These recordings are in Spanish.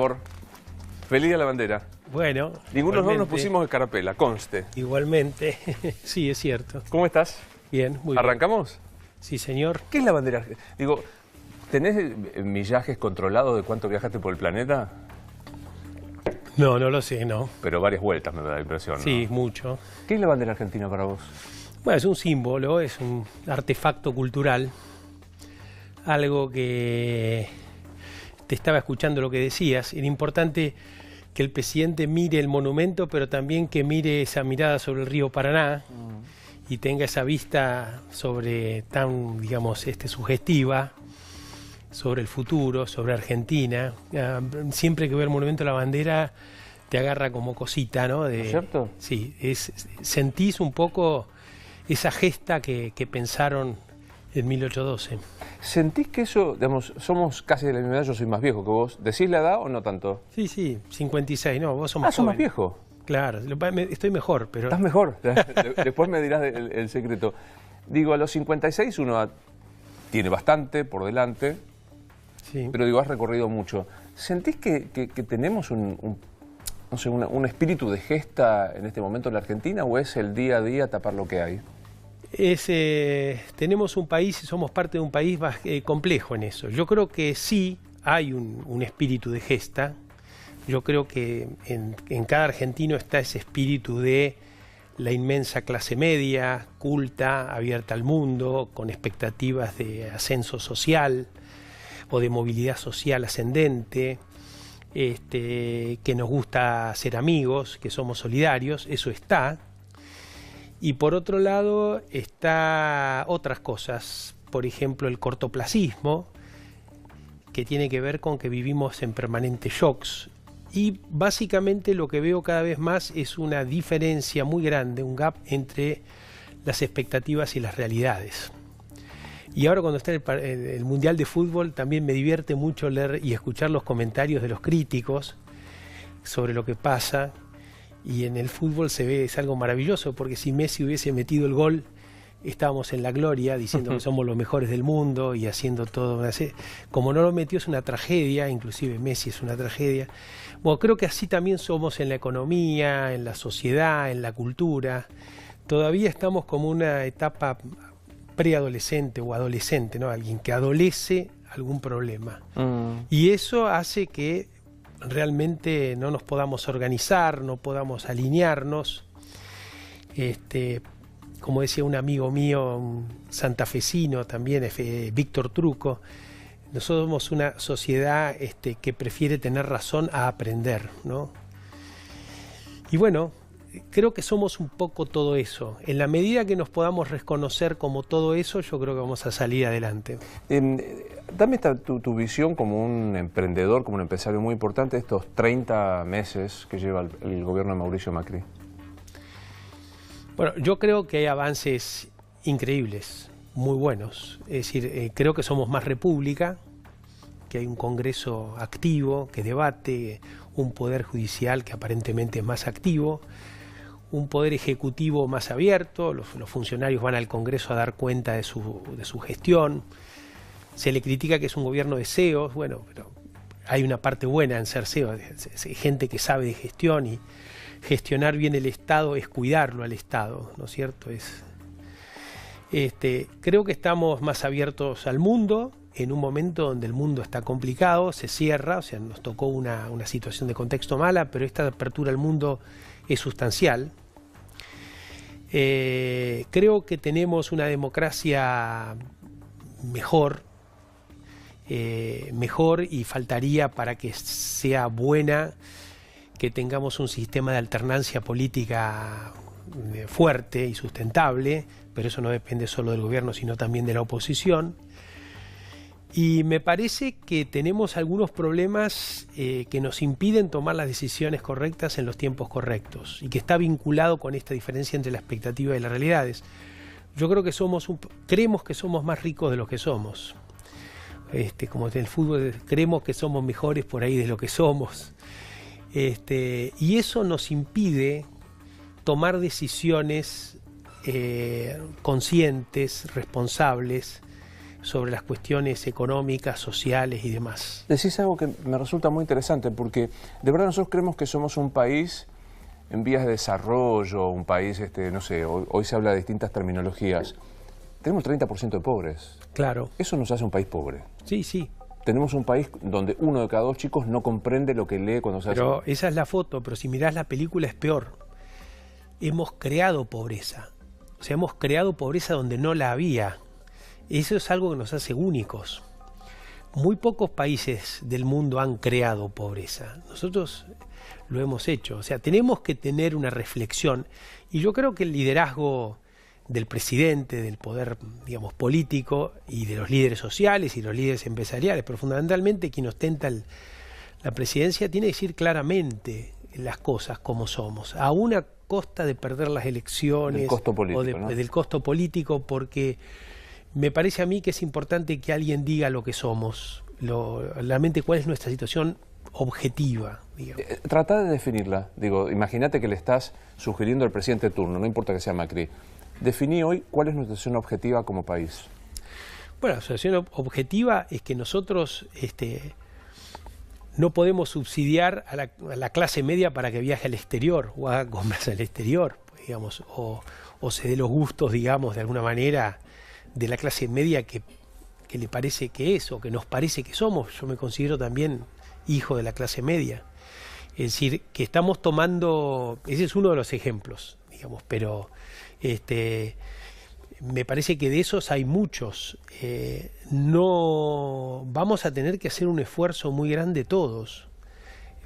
favor. Feliz Día de la Bandera. Bueno. Ninguno de nosotros nos pusimos escarapela, conste. Igualmente, sí, es cierto. ¿Cómo estás? Bien, muy bien. ¿Arrancamos? Sí, señor. ¿Qué es la bandera? Digo, ¿tenés millajes controlados de cuánto viajaste por el planeta? No, no lo sé, no. Pero varias vueltas me da la impresión, ¿no? Sí, mucho. ¿Qué es la bandera argentina para vos? Bueno, es un símbolo, es un artefacto cultural. Algo que te estaba escuchando lo que decías. Era importante que el presidente mire el monumento, pero también que mire esa mirada sobre el río Paraná y tenga esa vista sobre tan, digamos, sugestiva, sobre el futuro, sobre Argentina. Siempre que veo el monumento a la bandera te agarra como cosita, ¿no? ¿Es cierto? Sí, sentís un poco esa gesta que pensaron en 1812. ¿Sentís que eso, digamos, somos casi de la misma edad, yo soy más viejo que vos? ¿Decís la edad o no tanto? Sí, 56, no, vos sos más sos joven. más viejo. Claro, estoy mejor, pero... Estás mejor. Después me dirás el secreto. Digo, a los 56 uno tiene bastante por delante, sí. Pero digo, has recorrido mucho. ¿Sentís que tenemos no sé, un espíritu de gesta en este momento en la Argentina o es el día a día tapar lo que hay? Tenemos un país, somos parte de un país complejo en eso. Yo creo que sí hay un espíritu de gesta. Yo creo que en cada argentino está ese espíritu de la inmensa clase media, culta, abierta al mundo, con expectativas de ascenso social o de movilidad social ascendente, que nos gusta ser amigos, que somos solidarios, eso está. Y por otro lado está otras cosas, por ejemplo el cortoplacismo, que tiene que ver con que vivimos en permanentes shocks. Y básicamente lo que veo cada vez más es una diferencia muy grande, un gap entre las expectativas y las realidades. Y ahora cuando está el Mundial de Fútbol también me divierte mucho leer y escuchar los comentarios de los críticos sobre lo que pasa. Y en el fútbol se ve, es algo maravilloso, porque si Messi hubiese metido el gol, estábamos en la gloria, diciendo que somos los mejores del mundo y haciendo todo. Como no lo metió es una tragedia, inclusive Messi es una tragedia. Bueno, creo que así también somos en la economía, en la sociedad, en la cultura. Todavía estamos como una etapa preadolescente o adolescente, ¿no? Alguien que adolece algún problema. Y eso hace que realmente no nos podamos organizar, no podamos alinearnos. Como decía un amigo mío, un santafesino también, Víctor Truco, nosotros somos una sociedad que prefiere tener razón a aprender, ¿no? Y bueno, creo que somos un poco todo eso. En la medida que nos podamos reconocer como todo eso, yo creo que vamos a salir adelante. Dame tu visión como un emprendedor, como un empresario muy importante, de estos 30 meses que lleva el gobierno de Mauricio Macri. Bueno, yo creo que hay avances increíbles, muy buenos. Es decir, creo que somos más república, que hay un Congreso activo, que debate, un Poder Judicial que aparentemente es más activo, un Poder Ejecutivo más abierto, los funcionarios van al Congreso a dar cuenta de su gestión. Se le critica que es un gobierno de CEOs, bueno, pero hay una parte buena en ser CEO, gente que sabe de gestión, y gestionar bien el Estado es cuidarlo al Estado, ¿no es cierto? Creo que estamos más abiertos al mundo, en un momento donde el mundo está complicado, se cierra, o sea, nos tocó una situación de contexto mala, pero esta apertura al mundo es sustancial. Creo que tenemos una democracia mejor y faltaría para que sea buena que tengamos un sistema de alternancia política fuerte y sustentable, pero eso no depende solo del gobierno, sino también de la oposición. Y me parece que tenemos algunos problemas que nos impiden tomar las decisiones correctas en los tiempos correctos y que está vinculado con esta diferencia entre la expectativa y las realidades. Yo creo que creemos que somos más ricos de lo que somos. Como en el fútbol, creemos que somos mejores por ahí de lo que somos. Y eso nos impide tomar decisiones conscientes, responsables, sobre las cuestiones económicas, sociales y demás. Decís algo que me resulta muy interesante, porque de verdad nosotros creemos que somos un país en vías de desarrollo, un país, no sé, hoy se habla de distintas terminologías. Tenemos el 30% de pobres. Claro. Eso nos hace un país pobre. Sí, sí. Tenemos un país donde 1 de cada 2 chicos no comprende lo que lee cuando se hace. Pero esa es la foto, pero si mirás la película es peor. Hemos creado pobreza. O sea, hemos creado pobreza donde no la había. Eso es algo que nos hace únicos. Muy pocos países del mundo han creado pobreza. Nosotros lo hemos hecho. O sea, tenemos que tener una reflexión. Y yo creo que el liderazgo del presidente, del poder, digamos, político y de los líderes sociales y los líderes empresariales, pero fundamentalmente quien ostenta la presidencia, tiene que decir claramente las cosas como somos, a una costa de perder las elecciones del costo político, ¿no? Del costo político, porque me parece a mí que es importante que alguien diga lo que somos, realmente cuál es nuestra situación objetiva. Trata de definirla. Digo, imagínate que le estás sugiriendo al presidente de turno, no importa que sea Macri. Definí hoy cuál es nuestra situación objetiva como país. Bueno, la situación objetiva es que nosotros no podemos subsidiar a la clase media para que viaje al exterior o haga compras al exterior, digamos, o se dé los gustos, digamos, de alguna manera de la clase media que le parece que es o que nos parece que somos. Yo me considero también hijo de la clase media. Es decir, que estamos tomando, ese es uno de los ejemplos, digamos, pero me parece que de esos hay muchos. No vamos a tener que hacer un esfuerzo muy grande todos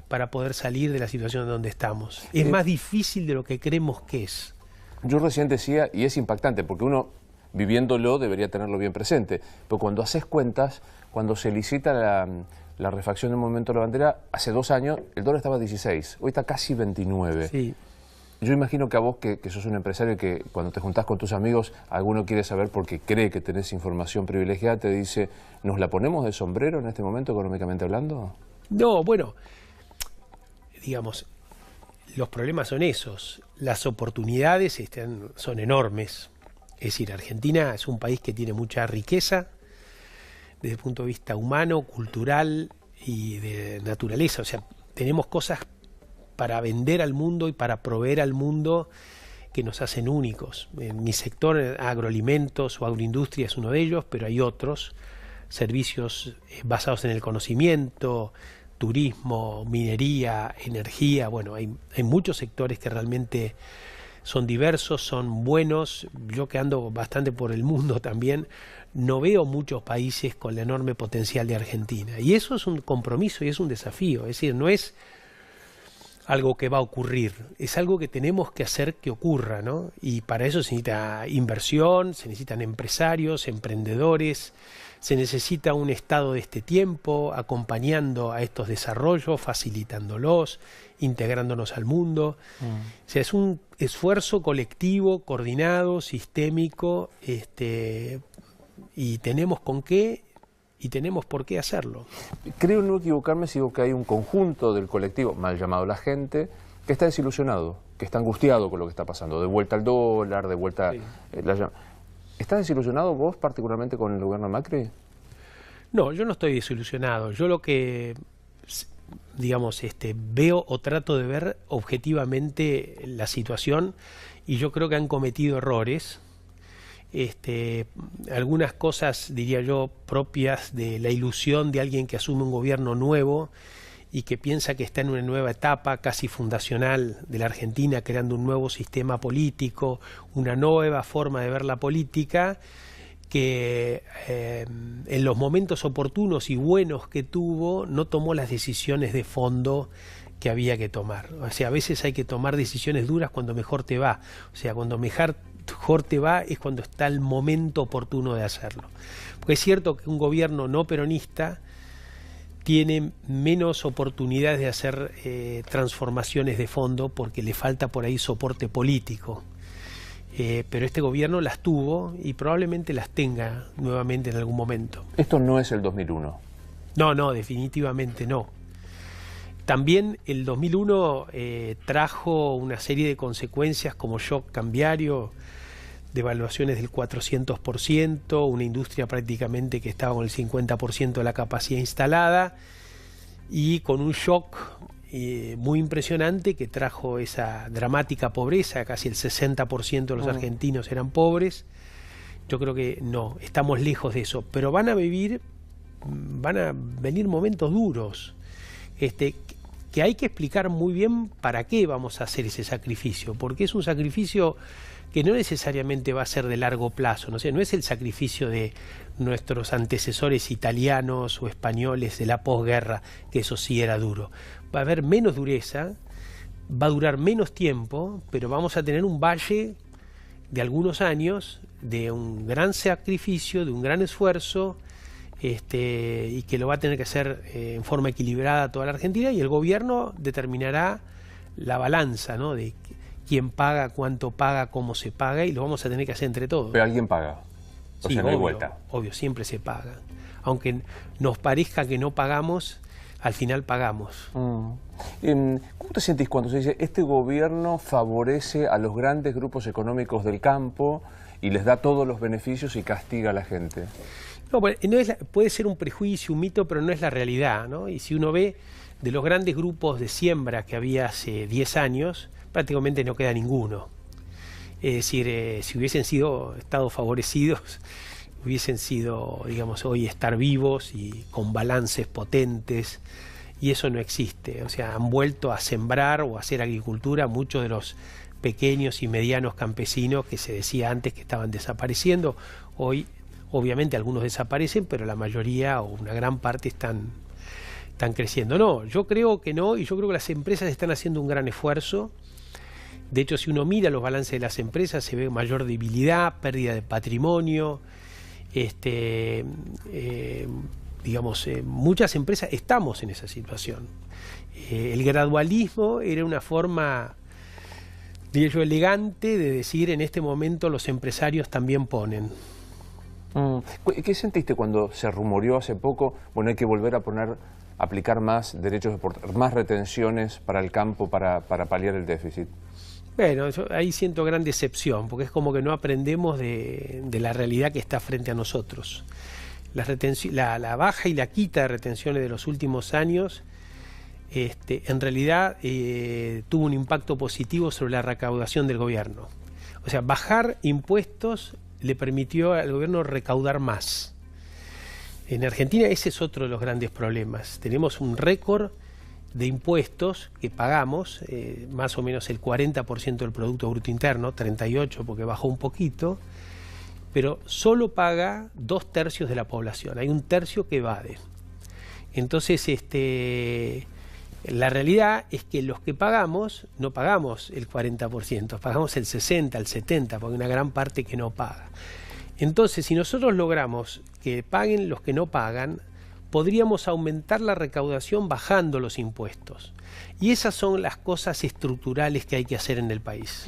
para poder salir de la situación en donde estamos. Es más difícil de lo que creemos que es. Yo recién decía, y es impactante, porque uno viviéndolo debería tenerlo bien presente, pero cuando haces cuentas, cuando se licita la refacción del Monumento a la Bandera, hace 2 años el dólar estaba a 16, hoy está casi 29. Sí. Yo imagino que a vos, que sos un empresario, que cuando te juntás con tus amigos, alguno quiere saber porque cree que tenés información privilegiada, te dice, ¿nos la ponemos de sombrero en este momento económicamente hablando? No, bueno, digamos, los problemas son esos. Las oportunidades son enormes. Es decir, Argentina es un país que tiene mucha riqueza desde el punto de vista humano, cultural y de naturaleza. O sea, tenemos cosas para vender al mundo y para proveer al mundo que nos hacen únicos. En mi sector, agroalimentos o agroindustria es uno de ellos, pero hay otros, servicios basados en el conocimiento, turismo, minería, energía. Bueno, hay muchos sectores que realmente son diversos, son buenos. Yo que ando bastante por el mundo también, no veo muchos países con el enorme potencial de Argentina. Y eso es un compromiso y es un desafío. Es decir, no es algo que va a ocurrir, es algo que tenemos que hacer que ocurra, ¿no? Y para eso se necesita inversión, se necesitan empresarios, emprendedores, se necesita un Estado de este tiempo acompañando a estos desarrollos, facilitándolos, integrándonos al mundo. O sea, es un esfuerzo colectivo, coordinado, sistémico, y tenemos con qué y tenemos por qué hacerlo. Creo no equivocarme si digo que hay un conjunto del colectivo, mal llamado la gente, que está desilusionado, que está angustiado con lo que está pasando, de vuelta al dólar, de vuelta... Sí. ¿Estás desilusionado vos particularmente con el gobierno Macri? No, yo no estoy desilusionado. Yo lo que, digamos, veo o trato de ver objetivamente la situación, y yo creo que han cometido errores. Algunas cosas, diría yo, propias de la ilusión de alguien que asume un gobierno nuevo y que piensa que está en una nueva etapa casi fundacional de la Argentina, creando un nuevo sistema político, una nueva forma de ver la política, que en los momentos oportunos y buenos que tuvo no tomó las decisiones de fondo que había que tomar. O sea, a veces hay que tomar decisiones duras cuando mejor te va. O sea, cuando mejor te va es cuando está el momento oportuno de hacerlo. Porque es cierto que un gobierno no peronista tiene menos oportunidades de hacer transformaciones de fondo porque le falta por ahí soporte político. Pero este gobierno las tuvo y probablemente las tenga nuevamente en algún momento. Esto no es el 2001. No, definitivamente no. También el 2001 trajo una serie de consecuencias como shock cambiario devaluaciones del 400%, una industria prácticamente que estaba con el 50% de la capacidad instalada y con un shock muy impresionante que trajo esa dramática pobreza. Casi el 60% de los argentinos eran pobres. Yo creo que no, estamos lejos de eso, pero van a venir momentos duros, que hay que explicar muy bien para qué vamos a hacer ese sacrificio, porque es un sacrificio que no necesariamente va a ser de largo plazo, no es el sacrificio de nuestros antecesores italianos o españoles de la posguerra, que eso sí era duro. Va a haber menos dureza, va a durar menos tiempo, pero vamos a tener un valle de algunos años, de un gran sacrificio, de un gran esfuerzo, y que lo va a tener que hacer en forma equilibrada toda la Argentina, y el gobierno determinará la balanza, ¿no?, de quién paga, cuánto paga, cómo se paga, y lo vamos a tener que hacer entre todos. Pero alguien paga, o sea, no hay vuelta. Obvio, siempre se paga. Aunque nos parezca que no pagamos, al final pagamos. ¿Cómo te sentís cuando se dice este gobierno favorece a los grandes grupos económicos del campo y les da todos los beneficios y castiga a la gente? No, puede ser un prejuicio, un mito, pero no es la realidad, ¿no? Y si uno ve de los grandes grupos de siembra que había hace 10 años, prácticamente no queda ninguno. Es decir, si hubiesen estado favorecidos, hubiesen sido, digamos, hoy estar vivos y con balances potentes, y eso no existe. O sea, han vuelto a sembrar o a hacer agricultura muchos de los pequeños y medianos campesinos que se decía antes que estaban desapareciendo. Hoy, obviamente, algunos desaparecen, pero la mayoría o una gran parte están creciendo. No, yo creo que no, y yo creo que las empresas están haciendo un gran esfuerzo. De hecho, si uno mira los balances de las empresas, se ve mayor debilidad, pérdida de patrimonio. Muchas empresas estamos en esa situación. El gradualismo era una forma, diría yo, elegante de decir: en este momento los empresarios también ponen. ¿Qué sentiste cuando se rumoreó hace poco, bueno, hay que volver a aplicar más derechos de más retenciones para el campo para paliar el déficit? Bueno, yo ahí siento gran decepción, porque es como que no aprendemos de la realidad que está frente a nosotros. La baja y la quita de retenciones de los últimos años, en realidad tuvo un impacto positivo sobre la recaudación del gobierno. O sea, bajar impuestos le permitió al gobierno recaudar más. En Argentina ese es otro de los grandes problemas. Tenemos un récord de impuestos que pagamos, más o menos el 40% del Producto Bruto Interno, 38% porque bajó un poquito, pero solo paga 2/3 de la población, hay 1/3 que evade. Entonces, la realidad es que los que pagamos, no pagamos el 40%, pagamos el 60%, el 70%, porque hay una gran parte que no paga. Entonces, si nosotros logramos que paguen los que no pagan, podríamos aumentar la recaudación bajando los impuestos. Y esas son las cosas estructurales que hay que hacer en el país.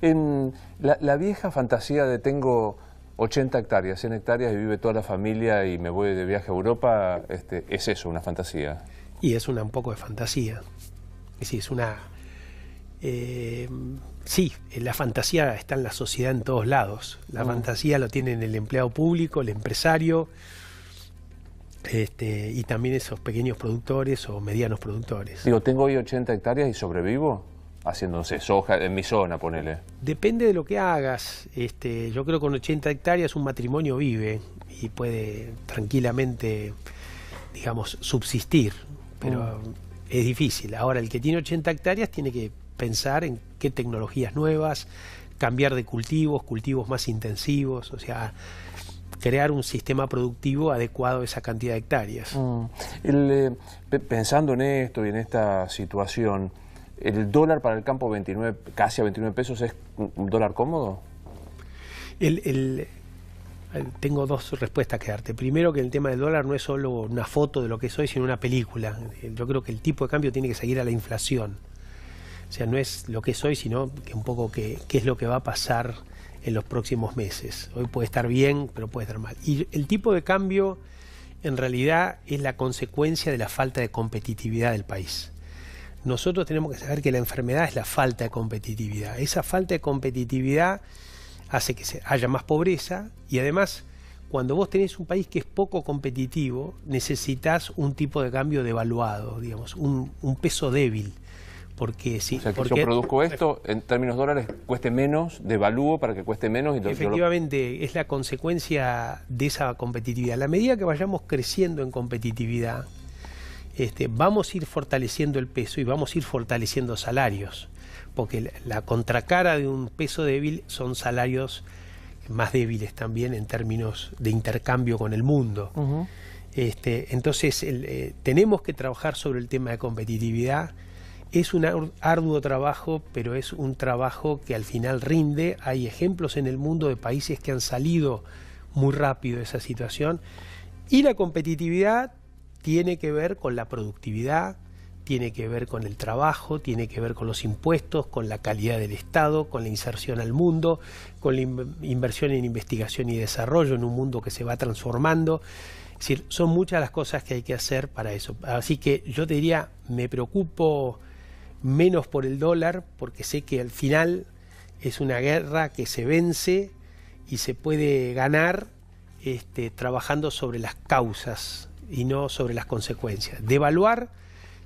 En la vieja fantasía de tengo 80 hectáreas, 100 hectáreas y vive toda la familia y me voy de viaje a Europa, ¿es eso, una fantasía? Y es un poco de fantasía. Es decir, sí, la fantasía está en la sociedad en todos lados. La fantasía lo tienen el empleado público, el empresario, y también esos pequeños productores o medianos productores. Digo, tengo hoy 80 hectáreas y sobrevivo haciendo, no sé, soja en mi zona, ponele. Depende de lo que hagas. Yo creo que con 80 hectáreas un matrimonio vive y puede tranquilamente, digamos, subsistir, pero es difícil. Ahora, el que tiene 80 hectáreas tiene que pensar en qué tecnologías nuevas, cambiar de cultivos más intensivos, o sea, crear un sistema productivo adecuado a esa cantidad de hectáreas. Pensando en esto y en esta situación, ¿el dólar para el campo casi a 29 pesos es un dólar cómodo? Tengo dos respuestas que darte. Primero, que el tema del dólar no es solo una foto de lo que es hoy, sino una película. Yo creo que el tipo de cambio tiene que seguir a la inflación. O sea, no es lo que es hoy, sino que un poco qué es lo que va a pasar en los próximos meses. Hoy puede estar bien, pero puede estar mal. Y el tipo de cambio, en realidad, es la consecuencia de la falta de competitividad del país. Nosotros tenemos que saber que la enfermedad es la falta de competitividad. Esa falta de competitividad hace que haya más pobreza y además cuando vos tenés un país que es poco competitivo necesitas un tipo de cambio devaluado, digamos, un peso débil. Porque sí, o sea, que porque yo produzco esto, en términos dólares, cueste menos, devalúo para que cueste menos. Y efectivamente, es la consecuencia de esa competitividad. A la medida que vayamos creciendo en competitividad, vamos a ir fortaleciendo el peso y vamos a ir fortaleciendo salarios. Porque la contracara de un peso débil son salarios más débiles también en términos de intercambio con el mundo. Entonces, tenemos que trabajar sobre el tema de competitividad. Es un arduo trabajo, pero es un trabajo que al final rinde. Hay ejemplos en el mundo de países que han salido muy rápido de esa situación. Y la competitividad tiene que ver con la productividad, tiene que ver con el trabajo, tiene que ver con los impuestos, con la calidad del Estado, con la inserción al mundo, con la inversión en investigación y desarrollo en un mundo que se va transformando. Es decir, son muchas las cosas que hay que hacer para eso. Así que yo te diría, me preocupo menos por el dólar, porque sé que al final es una guerra que se vence y se puede ganar trabajando sobre las causas y no sobre las consecuencias. Devaluar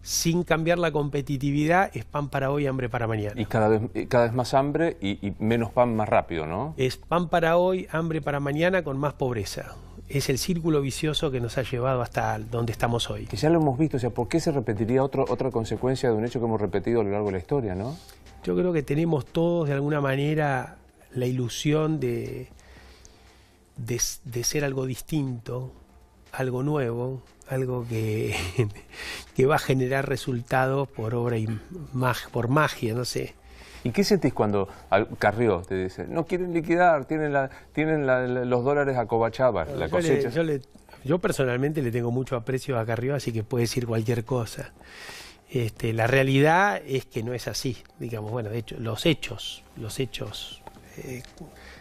sin cambiar la competitividad es pan para hoy, hambre para mañana. Y cada vez más hambre y menos pan más rápido, ¿no? Es pan para hoy, hambre para mañana con más pobreza. Es el círculo vicioso que nos ha llevado hasta donde estamos hoy. Que ya lo hemos visto, o sea, ¿por qué se repetiría otra consecuencia de un hecho que hemos repetido a lo largo de la historia, no? Yo creo que tenemos todos de alguna manera la ilusión de ser algo distinto, algo nuevo, algo que va a generar resultados por obra y por magia, no sé. ¿Y qué sentís cuando Carrió te dice, no quieren liquidar, tienen los dólares a Covachava, la cosecha? Yo personalmente le tengo mucho aprecio a Carrió, así que puede decir cualquier cosa. La realidad es que no es así, digamos, bueno, de hecho, los hechos,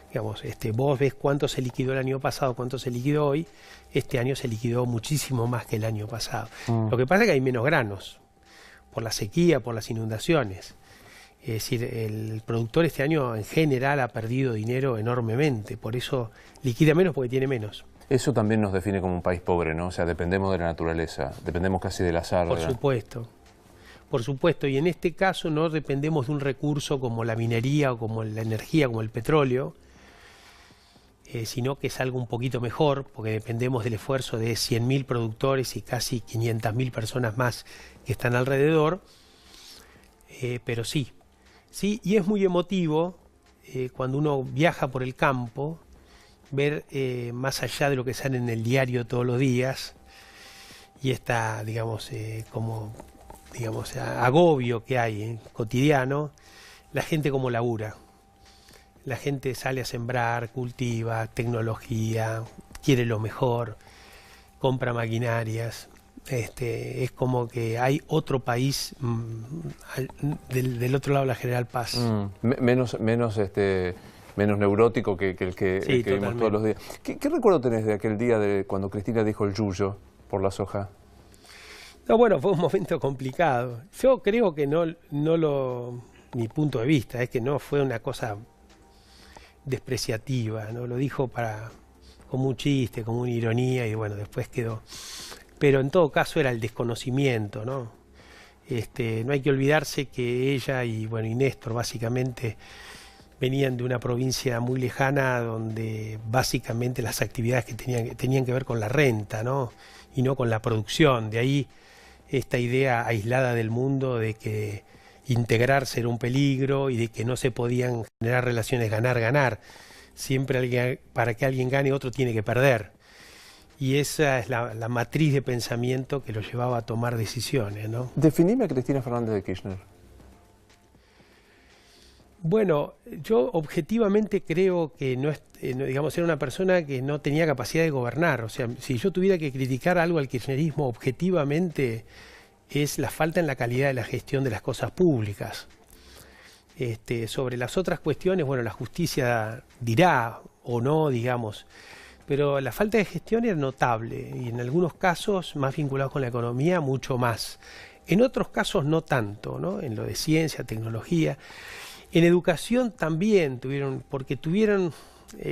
digamos, vos ves cuánto se liquidó el año pasado, cuánto se liquidó hoy, este año se liquidó muchísimo más que el año pasado. Lo que pasa es que hay menos granos, por la sequía, por las inundaciones. Es decir, el productor este año en general ha perdido dinero enormemente, por eso liquida menos porque tiene menos. Eso también nos define como un país pobre, ¿no? O sea, dependemos de la naturaleza, dependemos casi del azar. Por supuesto, y en este caso no dependemos de un recurso como la minería o como la energía, como el petróleo, sino que es algo un poquito mejor, porque dependemos del esfuerzo de 100.000 productores y casi 500.000 personas más que están alrededor, pero sí, y es muy emotivo cuando uno viaja por el campo, ver más allá de lo que sale en el diario todos los días, y esta, digamos, agobio que hay cotidiano, la gente como labura. La gente sale a sembrar, cultiva, tecnología, quiere lo mejor, compra maquinarias. Es como que hay otro país del otro lado de la General Paz. Menos neurótico que el que vemos todos los días. ¿Qué recuerdo tenés de aquel día de cuando Cristina dijo el yuyo por la soja? No, bueno, fue un momento complicado. Yo creo que mi punto de vista es que no fue una cosa despreciativa, ¿no? Lo dijo como un chiste, como una ironía y bueno, después quedó. Pero en todo caso era el desconocimiento, ¿no? No hay que olvidarse que ella y Néstor básicamente venían de una provincia muy lejana donde básicamente las actividades que tenían que ver con la renta, ¿no? Y no con la producción. De ahí esta idea aislada del mundo de que integrarse era un peligro y de que no se podían generar relaciones ganar-ganar. Siempre para que alguien gane, otro tiene que perder. Y esa es la matriz de pensamiento que lo llevaba a tomar decisiones, ¿no? Definime a Cristina Fernández de Kirchner. Bueno, yo objetivamente creo que digamos, era una persona que no tenía capacidad de gobernar. O sea, si yo tuviera que criticar algo al kirchnerismo objetivamente, es la falta en la calidad de la gestión de las cosas públicas. Sobre las otras cuestiones, bueno, la justicia dirá o no, digamos, pero la falta de gestión era notable y en algunos casos, más vinculados con la economía, mucho más. En otros casos no tanto, ¿no? En lo de ciencia, tecnología. En educación también tuvieron, porque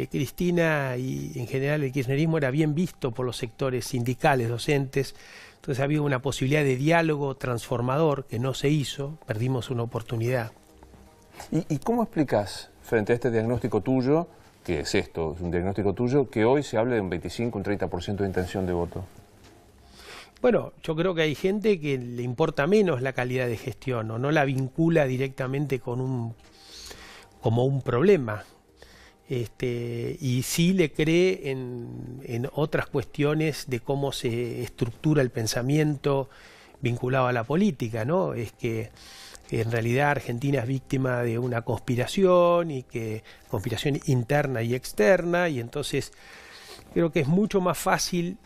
Cristina y en general el kirchnerismo era bien visto por los sectores sindicales, docentes, entonces había una posibilidad de diálogo transformador que no se hizo, perdimos una oportunidad. ¿Y cómo explicas frente a este diagnóstico tuyo, que es esto, es un diagnóstico tuyo, que hoy se hable de un 25, un 30% de intención de voto? Bueno, yo creo que hay gente que le importa menos la calidad de gestión o no la vincula directamente como un problema. Y sí le cree en otras cuestiones de cómo se estructura el pensamiento vinculado a la política, ¿no? Es que en realidad Argentina es víctima de una conspiración conspiración interna y externa, y entonces creo que es mucho más fácil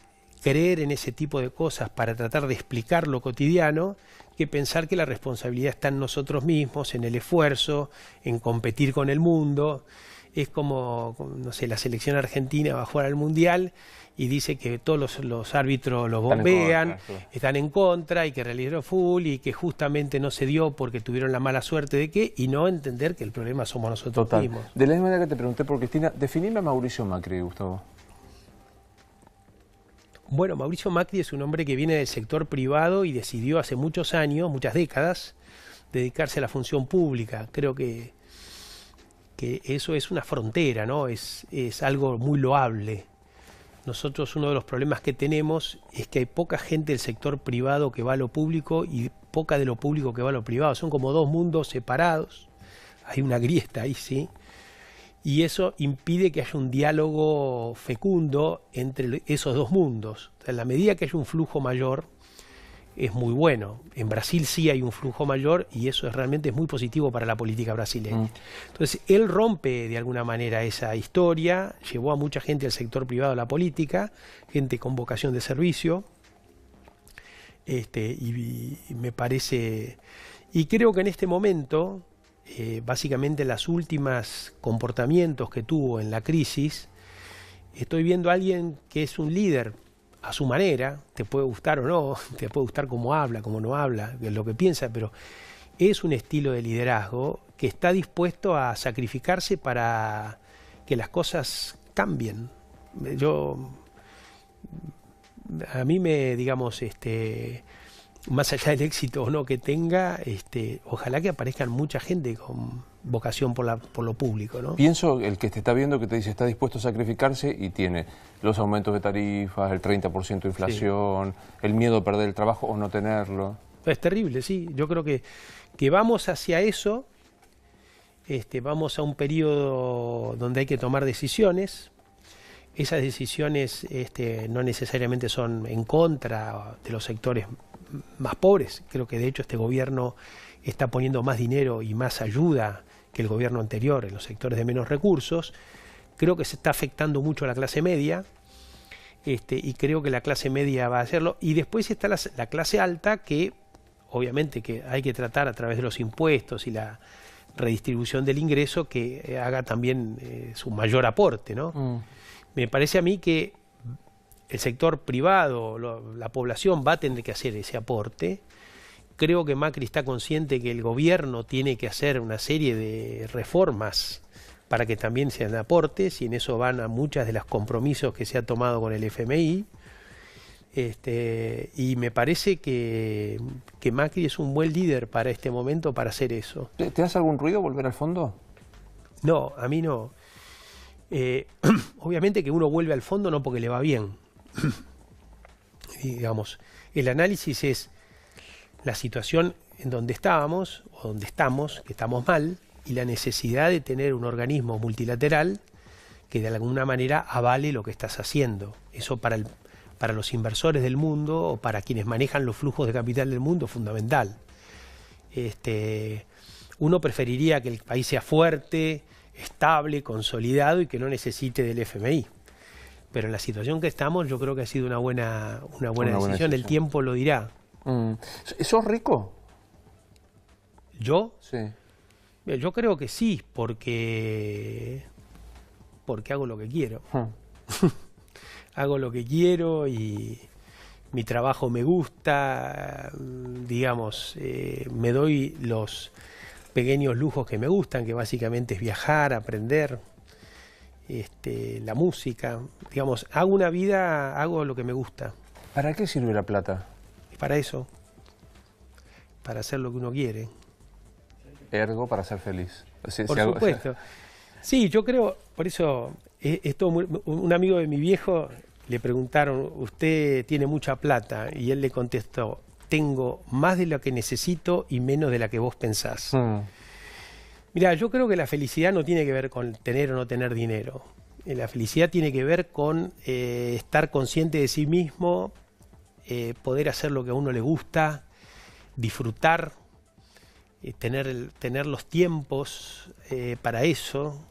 creer en ese tipo de cosas para tratar de explicar lo cotidiano que pensar que la responsabilidad está en nosotros mismos, en el esfuerzo, en competir con el mundo. Es como, no sé, la selección argentina va a jugar al Mundial y dice que todos los árbitros los bombean, están en contra y que realizaron full y que justamente no se dio porque tuvieron la mala suerte de que, y no entender que el problema somos nosotros mismos. De la misma manera que te pregunté por Cristina, definime a Mauricio Macri, Gustavo. Bueno, Mauricio Macri es un hombre que viene del sector privado y decidió hace muchos años, muchas décadas, dedicarse a la función pública. Creo que eso es una frontera, ¿no? Es algo muy loable. Nosotros uno de los problemas que tenemos es que hay poca gente del sector privado que va a lo público y poca de lo público que va a lo privado. Son como dos mundos separados. Hay una grieta ahí, sí. Y eso impide que haya un diálogo fecundo entre esos dos mundos. O sea, en la medida que haya un flujo mayor, es muy bueno. En Brasil sí hay un flujo mayor y eso realmente es muy positivo para la política brasileña. Entonces, él rompe de alguna manera esa historia, llevó a mucha gente al sector privado de la política, gente con vocación de servicio, y me parece... Y creo que en este momento... básicamente los últimos comportamientos que tuvo en la crisis, estoy viendo a alguien que es un líder a su manera, te puede gustar o no, te puede gustar cómo habla, cómo no habla, lo que piensa, pero es un estilo de liderazgo que está dispuesto a sacrificarse para que las cosas cambien. A mí me, digamos, más allá del éxito o no que tenga, ojalá que aparezcan mucha gente con vocación por lo público, ¿no? Pienso, el que te está viendo, que te dice está dispuesto a sacrificarse y tiene los aumentos de tarifas, el 30% de inflación, sí, el miedo a perder el trabajo o no tenerlo. Es terrible, sí. Yo creo que vamos hacia eso, vamos a un periodo donde hay que tomar decisiones. Esas decisiones no necesariamente son en contra de los sectores más pobres. Creo que de hecho este gobierno está poniendo más dinero y más ayuda que el gobierno anterior en los sectores de menos recursos. Creo que se está afectando mucho a la clase media, y creo que la clase media va a hacerlo. Y después está la clase alta, que obviamente que hay que tratar a través de los impuestos y la redistribución del ingreso que haga también su mayor aporte, ¿no? Me parece a mí que el sector privado, la población va a tener que hacer ese aporte. Creo que Macri está consciente que el gobierno tiene que hacer una serie de reformas para que también sean aportes, y en eso van a muchas de los compromisos que se ha tomado con el FMI. Y me parece que Macri es un buen líder para este momento para hacer eso. ¿Te hace algún ruido volver al fondo? No, a mí no. Obviamente que uno vuelve al fondo no porque le va bien. Digamos, el análisis es la situación en donde estábamos o donde estamos, que estamos mal, y la necesidad de tener un organismo multilateral que de alguna manera avale lo que estás haciendo. Eso para los inversores del mundo o para quienes manejan los flujos de capital del mundo es fundamental. Uno preferiría que el país sea fuerte, estable, consolidado y que no necesite del FMI. Pero en la situación que estamos, yo creo que ha sido una buena decisión. El tiempo lo dirá. ¿Sos rico? ¿Yo? Sí. Yo creo que sí, porque hago lo que quiero. Hago lo que quiero y mi trabajo me gusta, digamos, me doy los pequeños lujos que me gustan, que básicamente es viajar, aprender, la música. Digamos, hago lo que me gusta. ¿Para qué sirve la plata? Para eso, para hacer lo que uno quiere. Ergo, para ser feliz. Por supuesto. Sí, yo creo, por eso, un amigo de mi viejo le preguntaron, ¿usted tiene mucha plata? Y él le contestó, tengo más de lo que necesito y menos de la que vos pensás. Mirá, yo creo que la felicidad no tiene que ver con tener o no tener dinero. La felicidad tiene que ver con estar consciente de sí mismo, poder hacer lo que a uno le gusta, disfrutar, tener los tiempos para eso.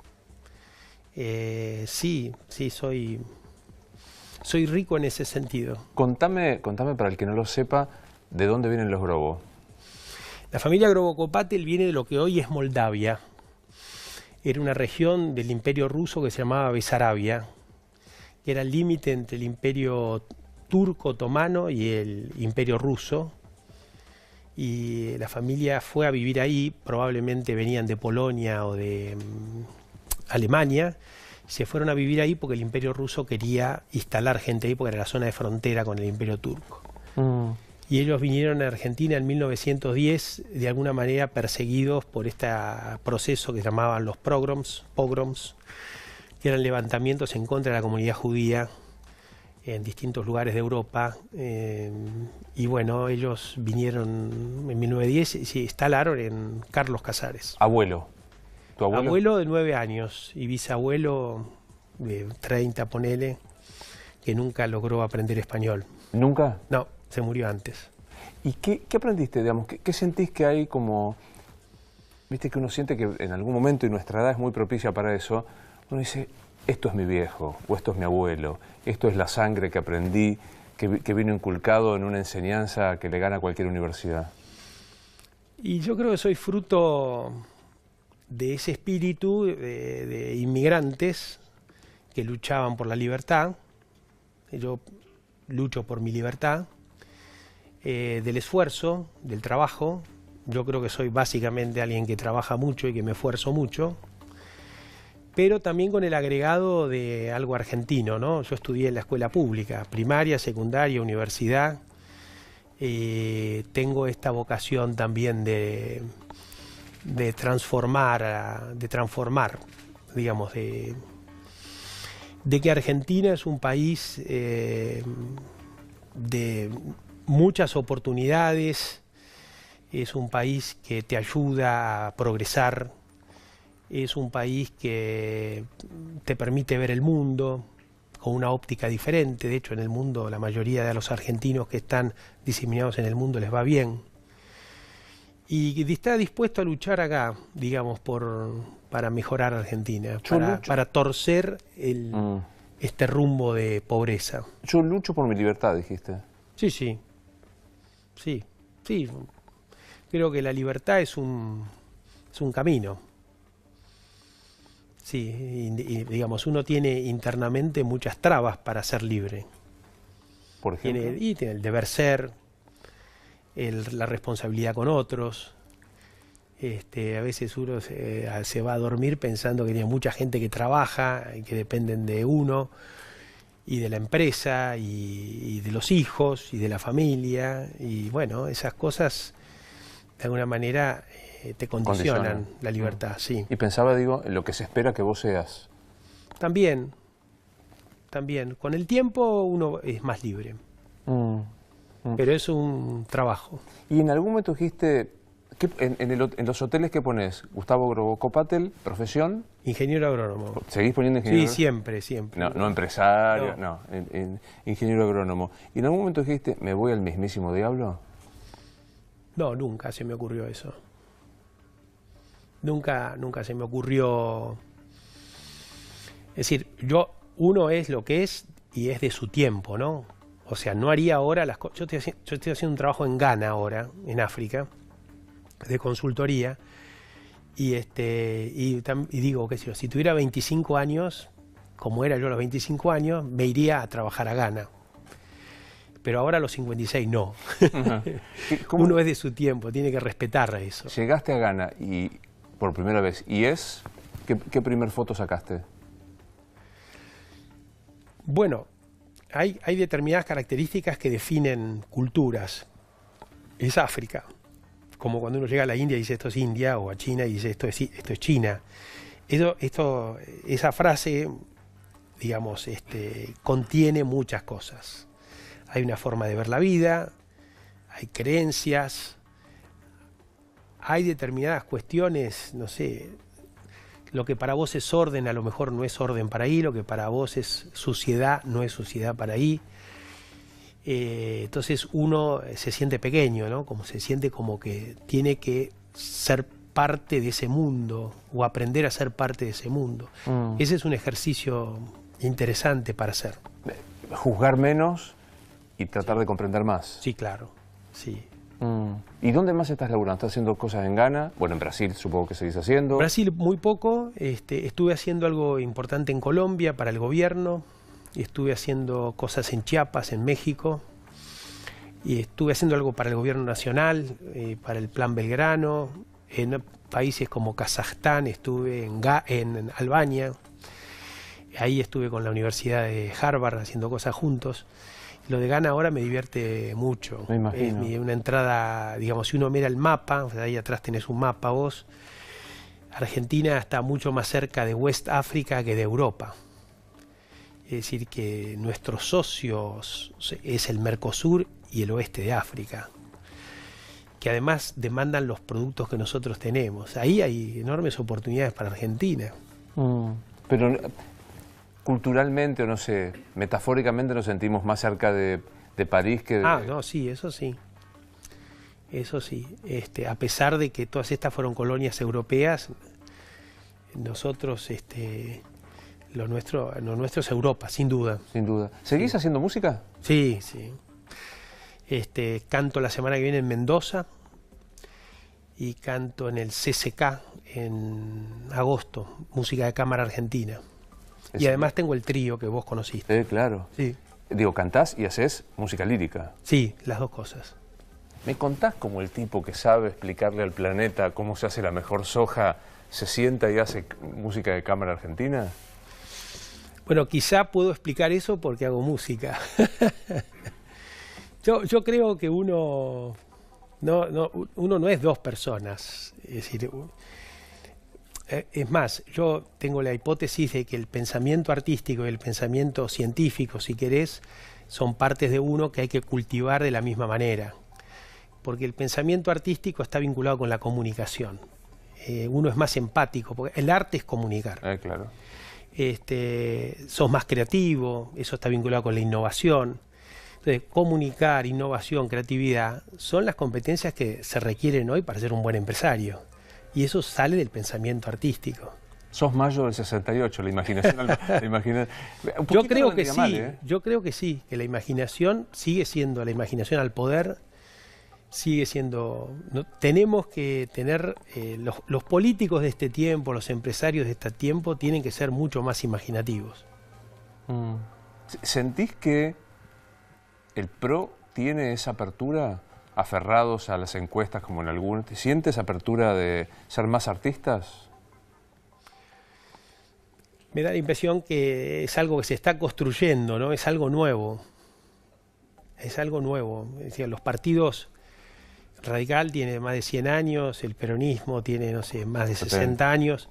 Sí, soy rico en ese sentido. Contame para el que no lo sepa, ¿de dónde vienen los Grobo? La familia Grobo-Kopatel viene de lo que hoy es Moldavia. Era una región del Imperio Ruso que se llamaba Besarabia, que era el límite entre el Imperio Turco Otomano y el Imperio Ruso. Y la familia fue a vivir ahí, probablemente venían de Polonia o de Alemania. Se fueron a vivir ahí porque el Imperio Ruso quería instalar gente ahí porque era la zona de frontera con el Imperio Turco. Y ellos vinieron a Argentina en 1910, de alguna manera perseguidos por este proceso que se llamaban los pogroms, que eran levantamientos en contra de la comunidad judía en distintos lugares de Europa. Y bueno, ellos vinieron en 1910 y se instalaron en Carlos Casares. ¿Abuelo? ¿Tu abuelo? Abuelo de 9 años y bisabuelo de 30, ponele, que nunca logró aprender español. ¿Nunca? No, se murió antes. ¿Y qué aprendiste, digamos? ¿Qué sentís que hay como... Viste que uno siente que en algún momento, y nuestra edad es muy propicia para eso, uno dice, esto es mi viejo, o esto es mi abuelo, esto es la sangre que aprendí, que vino inculcado en una enseñanza que le gana a cualquier universidad? Y yo creo que soy fruto de ese espíritu de inmigrantes que luchaban por la libertad. Yo lucho por mi libertad, del esfuerzo, del trabajo. Yo creo que soy básicamente alguien que trabaja mucho y que me esfuerzo mucho, pero también con el agregado de algo argentino, ¿no? Yo estudié en la escuela pública, primaria, secundaria, universidad. Tengo esta vocación también de transformar, digamos, de que Argentina es un país de muchas oportunidades, es un país que te ayuda a progresar, es un país que te permite ver el mundo con una óptica diferente. De hecho, en el mundo, la mayoría de los argentinos que están diseminados en el mundo les va bien. Y está dispuesto a luchar acá, digamos, para mejorar Argentina, para torcer este rumbo de pobreza. Yo lucho por mi libertad, dijiste. Sí. Creo que la libertad es un camino. Sí, y digamos, uno tiene internamente muchas trabas para ser libre. Por ejemplo. Tiene el deber ser, la responsabilidad con otros. A veces uno se va a dormir pensando que tiene mucha gente que trabaja y que dependen de uno y de la empresa y de los hijos y de la familia, y bueno, esas cosas de alguna manera te condicionan la libertad. Sí. Y pensaba, digo, en lo que se espera que vos seas. También, con el tiempo uno es más libre, pero es un trabajo. Y en algún momento dijiste, en los hoteles que pones, Gustavo Grobo-Kopatel, profesión... Ingeniero agrónomo. ¿Seguís poniendo ingeniero? Sí, siempre. No empresario, no, ingeniero agrónomo. ¿Y en algún momento dijiste, me voy al mismísimo diablo? No, nunca se me ocurrió eso. Nunca se me ocurrió... Es decir, uno es lo que es y es de su tiempo, ¿no? O sea, no haría ahora las cosas... Yo estoy haciendo un trabajo en Ghana ahora, en África, de consultoría, y digo, qué sé yo, si tuviera 25 años, como era yo a los 25 años, me iría a trabajar a Ghana. pero ahora a los 56 no. ¿Cómo Uno es de su tiempo, tiene que respetar eso. llegaste a Ghana y por primera vez? ¿Qué primer foto sacaste? Bueno, hay determinadas características que definen culturas. Es África, como cuando uno llega a la India y dice esto es India, o a China y dice esto es China. Esa frase, digamos, contiene muchas cosas. Hay una forma de ver la vida, hay creencias, hay determinadas cuestiones, no sé, lo que para vos es orden a lo mejor no es orden para ahí, lo que para vos es suciedad no es suciedad para ahí. Entonces uno se siente pequeño, ¿no? Como se siente como que tiene que ser parte de ese mundo o aprender a ser parte de ese mundo. Ese es un ejercicio interesante para hacer. Juzgar menos y tratar de comprender más. Sí, claro, sí. ¿Y dónde más estás laburando? ¿Estás haciendo cosas en Ghana? Bueno, en Brasil supongo que seguís haciendo. Brasil muy poco. Estuve haciendo algo importante en Colombia para el gobierno. Estuve haciendo cosas en Chiapas, en México. Y estuve haciendo algo para el gobierno nacional, para el Plan Belgrano. En países como Kazajstán, estuve en Albania. Ahí estuve con la Universidad de Harvard haciendo cosas juntos. Lo de Ghana ahora me divierte mucho. Me imagino. Es una entrada, digamos, si uno mira el mapa, ahí atrás tenés un mapa vos, Argentina está mucho más cerca de West África que de Europa. Es decir, que nuestros socios es el Mercosur y el oeste de África, que además demandan los productos que nosotros tenemos. Ahí hay enormes oportunidades para Argentina. Pero culturalmente, o no sé, metafóricamente nos sentimos más cerca de París que de... No, sí, eso sí. Eso sí. A pesar de que todas estas fueron colonias europeas, nosotros, lo nuestro es Europa, sin duda. Sin duda. ¿Seguís haciendo música? Sí, sí. Canto la semana que viene en Mendoza y canto en el CCK en agosto, música de cámara argentina. Y además tengo el trío que vos conociste. Claro. Sí. Digo, cantás y haces música lírica. Sí, las dos cosas. ¿Me contás como el tipo que sabe explicarle al planeta cómo se hace la mejor soja se sienta y hace música de cámara argentina? Bueno, quizá puedo explicar eso porque hago música. Yo creo que uno no es dos personas. Es decir, es más, yo tengo la hipótesis de que el pensamiento artístico y el pensamiento científico, si querés, son partes de uno que hay que cultivar de la misma manera. Porque el pensamiento artístico está vinculado con la comunicación. Uno es más empático, porque el arte es comunicar. Claro. Sos más creativo, eso está vinculado con la innovación. Entonces, comunicar, innovación, creatividad, son las competencias que se requieren hoy para ser un buen empresario. Y eso sale del pensamiento artístico. Sos mayo del 68, la imaginación... Yo creo que sí, yo creo que sí, que la imaginación sigue siendo, la imaginación al poder sigue siendo... tenemos que tener, los políticos de este tiempo, los empresarios de este tiempo, tienen que ser mucho más imaginativos. ¿Sentís que el PRO tiene esa apertura, aferrados a las encuestas como en algunas? ¿Te sientes apertura de ser más artistas? Me da la impresión que es algo que se está construyendo, ¿no? Es algo nuevo. Es algo nuevo. Es decir, los partidos... Radical tiene más de 100 años, el peronismo tiene, no sé, más de 60 años.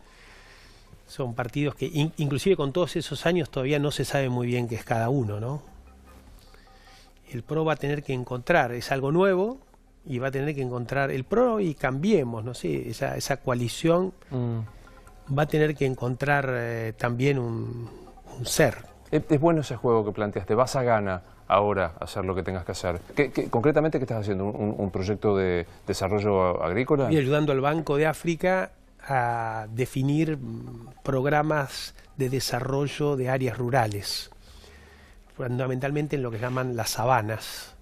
Son partidos que, inclusive con todos esos años, todavía no se sabe muy bien qué es cada uno, ¿no? El PRO va a tener que encontrar, es algo nuevo, y va a tener que encontrar el PRO y Cambiemos, no sé, esa coalición va a tener que encontrar también un ser. Es bueno ese juego que planteaste, vas a Ghana ahora a hacer lo que tengas que hacer. Concretamente, ¿qué estás haciendo? ¿Un proyecto de desarrollo agrícola? Estoy ayudando al Banco de África a definir programas de desarrollo de áreas rurales, fundamentalmente en lo que llaman las sabanas.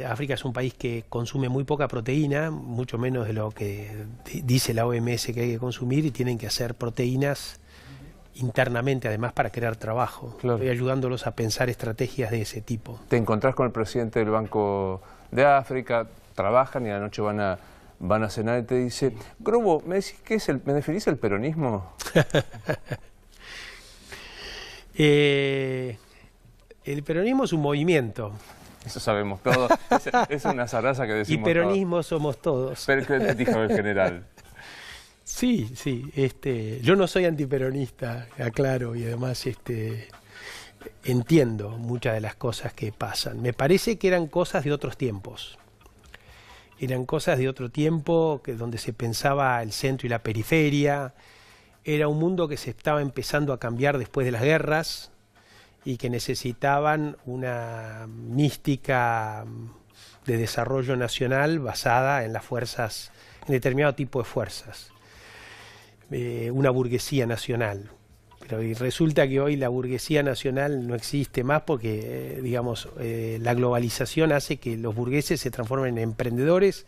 África es un país que consume muy poca proteína, mucho menos de lo que dice la OMS que hay que consumir, y tienen que hacer proteínas internamente, además, para crear trabajo. Claro. Estoy ayudándolos a pensar estrategias de ese tipo. Te encontrás con el presidente del Banco de África, trabajan y a la noche van a cenar y te dice, Grobo, ¿me decís qué es me definís el peronismo? El peronismo es un movimiento. Eso sabemos todos. Es una zaraza que decimos Y peronismo somos todos. Pero ¿qué dijo el general? Sí, yo no soy antiperonista, aclaro, y además entiendo muchas de las cosas que pasan. Me parece que eran cosas de otros tiempos. Eran cosas de otro tiempo, donde se pensaba el centro y la periferia. Era un mundo que se estaba empezando a cambiar después de las guerras y que necesitaban una mística de desarrollo nacional basada en las fuerzas, en determinado tipo de fuerzas. Una burguesía nacional. Pero resulta que hoy la burguesía nacional no existe más porque, la globalización hace que los burgueses se transformen en emprendedores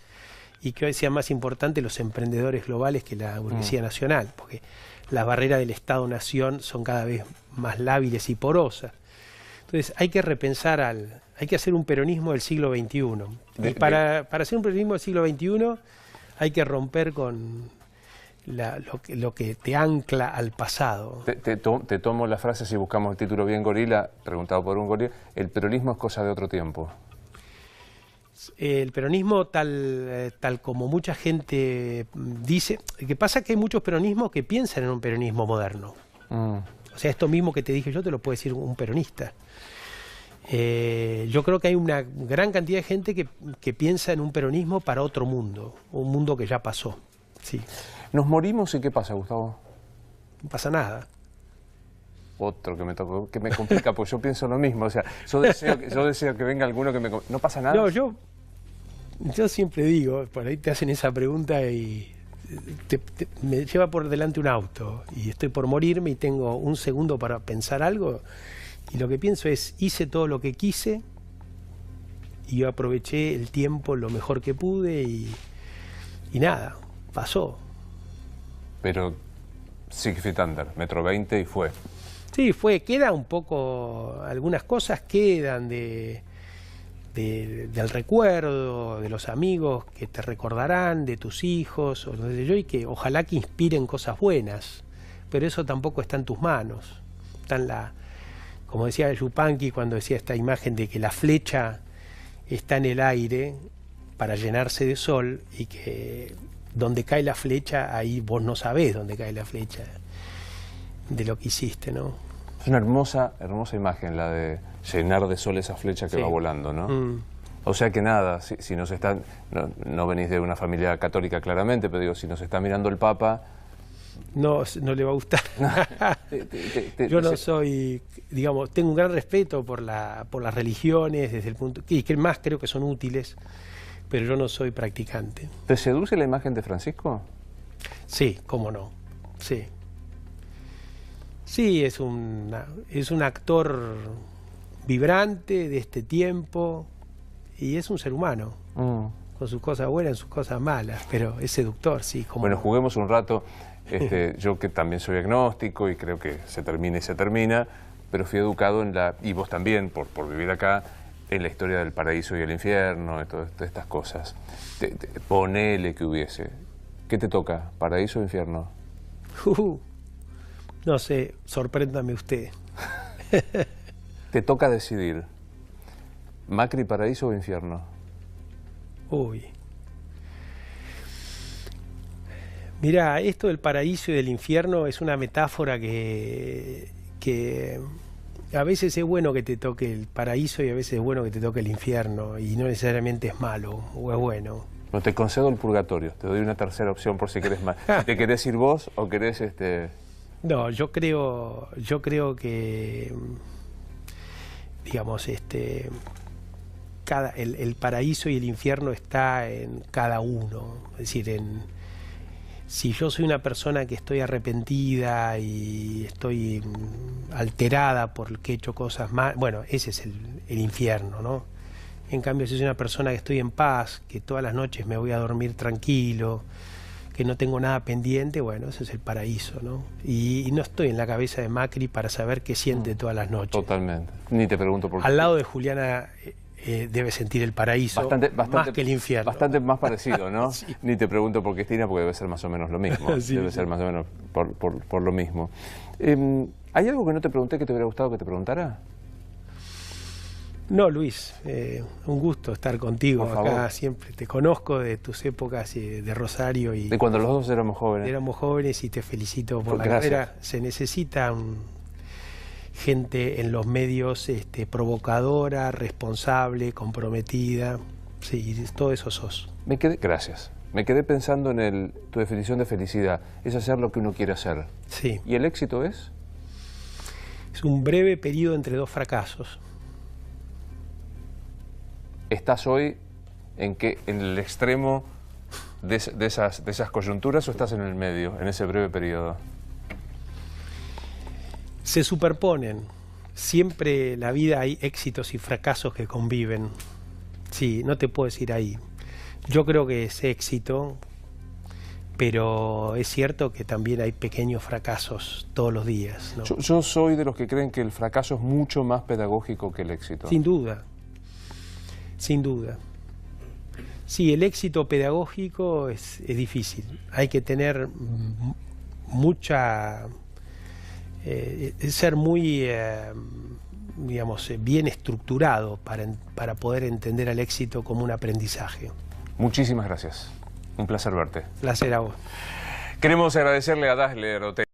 y que hoy sean más importantes los emprendedores globales que la burguesía nacional, porque las barreras del Estado-Nación son cada vez más lábiles y porosas. Entonces hay que repensar, hay que hacer un peronismo del siglo XXI. Y para hacer un peronismo del siglo XXI hay que romper con lo que te ancla al pasado. Te tomo la frase, si buscamos el título bien gorila, preguntado por un gorila, el peronismo es cosa de otro tiempo. El peronismo, tal como mucha gente dice, que pasa que hay muchos peronismos que piensan en un peronismo moderno. O sea, esto mismo que te dije yo te lo puede decir un peronista. Yo creo que hay una gran cantidad de gente que piensa en un peronismo para otro mundo, un mundo que ya pasó. Sí. ¿Nos morimos y qué pasa, Gustavo? No pasa nada. Otro que me tocó, que me complica, pues yo pienso lo mismo. O sea, yo deseo que venga alguno que me... ¿No pasa nada? No, yo siempre digo, por ahí te hacen esa pregunta y me lleva por delante un auto y estoy por morirme y tengo un segundo para pensar algo y lo que pienso es, hice todo lo que quise y yo aproveché el tiempo lo mejor que pude y nada, pasó. Pero Six Feet Under, metro 20 y fue. Sí, queda un poco, algunas cosas quedan del recuerdo, de los amigos que te recordarán, de tus hijos, o de yo, y que ojalá que inspiren cosas buenas, pero eso tampoco está en tus manos. Está como decía Yupanqui cuando decía esta imagen de que la flecha está en el aire para llenarse de sol y que donde cae la flecha, ahí vos no sabés dónde cae la flecha de lo que hiciste, ¿no? Es una hermosa imagen la de llenar de sol esa flecha que va volando, ¿no? O sea que nada, si nos están, no venís de una familia católica claramente, pero digo, si nos está mirando el Papa... No le va a gustar. Yo no soy, tengo un gran respeto por las religiones, desde el punto, y que más creo que son útiles, pero yo no soy practicante. ¿Te seduce la imagen de Francisco? Sí, cómo no, sí. Sí, es un actor vibrante de este tiempo y es un ser humano, con sus cosas buenas y sus cosas malas, pero es seductor, sí. Bueno, juguemos un rato. Yo que también soy agnóstico y creo que se termina y se termina, pero fui educado y vos también, por vivir acá, en la historia del paraíso y el infierno, de todas estas cosas. Ponele que hubiese. ¿Qué te toca? ¿Paraíso o infierno? No sé, sorpréndame usted. Te toca decidir. ¿Macri, paraíso o infierno? Uy. Mirá, esto del paraíso y del infierno es una metáfora que a veces es bueno que te toque el paraíso y a veces es bueno que te toque el infierno y no necesariamente es malo o es bueno. No, te concedo el purgatorio, te doy una tercera opción por si querés más. ¿Te querés ir vos o querés No, yo creo que, el paraíso y el infierno está en cada uno, es decir, si yo soy una persona que estoy arrepentida y estoy alterada porque he hecho cosas mal, bueno, ese es el infierno, ¿no? En cambio, si soy una persona que estoy en paz, que todas las noches me voy a dormir tranquilo, que no tengo nada pendiente, bueno, ese es el paraíso, ¿no? Y no estoy en la cabeza de Macri para saber qué siente todas las noches. Totalmente. Ni te pregunto por qué. Al lado de Juliana debe sentir el paraíso más que el infierno. Bastante más parecido, ¿no? Sí. Ni te pregunto por Cristina, porque debe ser más o menos lo mismo. Sí, debe ser más o menos por lo mismo. ¿Hay algo que no te pregunté que te hubiera gustado que te preguntara? No, Luis, un gusto estar contigo Por favor. acá. Siempre te conozco de tus épocas de Rosario y De cuando los dos éramos jóvenes. éramos jóvenes, y te felicito por la Gracias. carrera. Se necesita gente en los medios provocadora, responsable, comprometida. Sí, todo eso sos. Gracias. Me quedé pensando en tu definición de felicidad. Es hacer lo que uno quiere hacer. Sí. ¿Y el éxito es? Es un breve periodo entre dos fracasos. ¿Estás hoy en el extremo de esas coyunturas o estás en el medio, en ese breve periodo? Se superponen. Siempre en la vida hay éxitos y fracasos que conviven. Sí, no te puedo decir ahí. Yo creo que es éxito, pero es cierto que también hay pequeños fracasos todos los días, ¿no? Yo soy de los que creen que el fracaso es mucho más pedagógico que el éxito. Sin duda. Sin duda. Sí, el éxito pedagógico es difícil. Hay que tener mucha... ser muy, digamos, bien estructurado para poder entender al éxito como un aprendizaje. Muchísimas gracias. Un placer verte. Placer a vos. Queremos agradecerle a Dassler Hotel.